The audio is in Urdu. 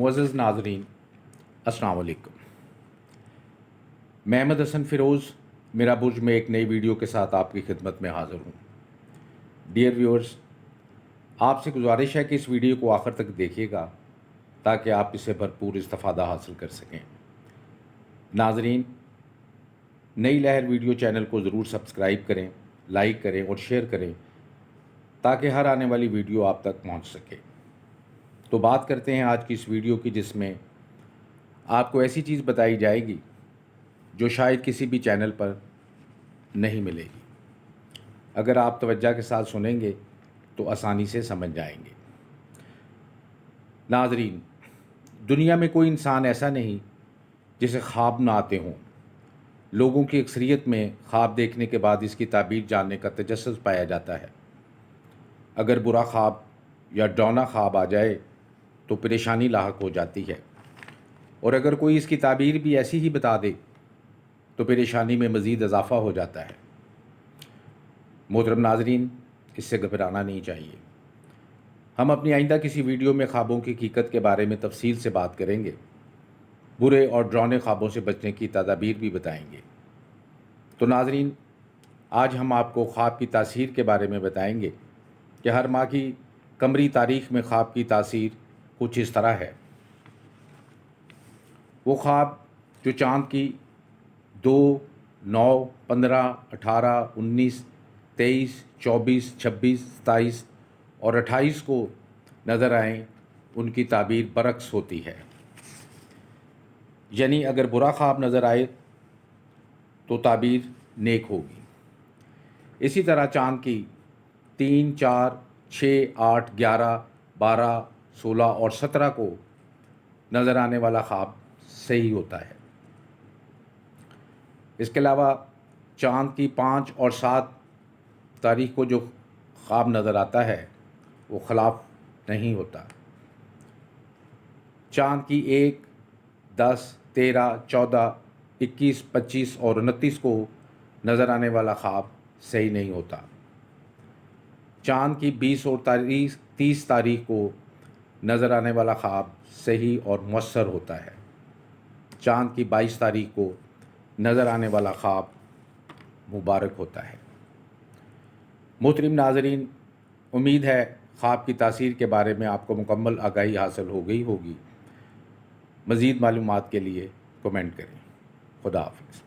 معزز ناظرین، السلام علیکم۔ میں احمد حسن فیروز میرا برج میں ایک نئی ویڈیو کے ساتھ آپ کی خدمت میں حاضر ہوں۔ ڈیئر ویورز، آپ سے گزارش ہے کہ اس ویڈیو کو آخر تک دیکھیے گا تاکہ آپ اس سے بھرپور استفادہ حاصل کر سکیں۔ ناظرین، نئی لہر ویڈیو چینل کو ضرور سبسکرائب کریں، لائک کریں اور شیئر کریں تاکہ ہر آنے والی ویڈیو آپ تک پہنچ سکے۔ تو بات کرتے ہیں آج کی اس ویڈیو کی، جس میں آپ کو ایسی چیز بتائی جائے گی جو شاید کسی بھی چینل پر نہیں ملے گی۔ اگر آپ توجہ کے ساتھ سنیں گے تو آسانی سے سمجھ جائیں گے۔ ناظرین، دنیا میں کوئی انسان ایسا نہیں جسے خواب نہ آتے ہوں۔ لوگوں کی اکثریت میں خواب دیکھنے کے بعد اس کی تعبیر جاننے کا تجسس پایا جاتا ہے۔ اگر برا خواب یا ڈراؤنا خواب آ جائے تو پریشانی لاحق ہو جاتی ہے، اور اگر کوئی اس کی تعبیر بھی ایسی ہی بتا دے تو پریشانی میں مزید اضافہ ہو جاتا ہے۔ محترم ناظرین، اس سے گھبرانا نہیں چاہیے۔ ہم اپنی آئندہ کسی ویڈیو میں خوابوں کی حقیقت کے بارے میں تفصیل سے بات کریں گے، برے اور ڈراؤنے خوابوں سے بچنے کی تدابیر بھی بتائیں گے۔ تو ناظرین، آج ہم آپ کو خواب کی تاثیر کے بارے میں بتائیں گے کہ ہر ماہ کی قمری تاریخ میں خواب کی تاثیر کچھ اس طرح ہے۔ وہ خواب جو چاند کی 2، 9، 15، 18، 19، 23، 24، 26، 27 اور 28 کو نظر آئیں، ان کی تعبیر برعکس ہوتی ہے۔ یعنی اگر برا خواب نظر آئے تو تعبیر نیک ہوگی۔ اسی طرح چاند کی 3، 4، 6، 8، 11، 12، 16 اور 17 کو نظر آنے والا خواب صحیح ہوتا ہے۔ اس کے علاوہ چاند کی 5 اور 7 تاریخ کو جو خواب نظر آتا ہے وہ خلاف نہیں ہوتا۔ چاند کی 1، 10، 13، 14، 21، 25 اور 29 کو نظر آنے والا خواب صحیح نہیں ہوتا۔ چاند کی 20 اور 30 تاریخ کو نظر آنے والا خواب صحیح اور مؤثر ہوتا ہے۔ چاند کی 22 تاریخ کو نظر آنے والا خواب مبارک ہوتا ہے۔ محترم ناظرین، امید ہے خواب کی تاثیر کے بارے میں آپ کو مکمل آگاہی حاصل ہو گئی ہوگی۔ مزید معلومات کے لیے کمنٹ کریں۔ خدا حافظ۔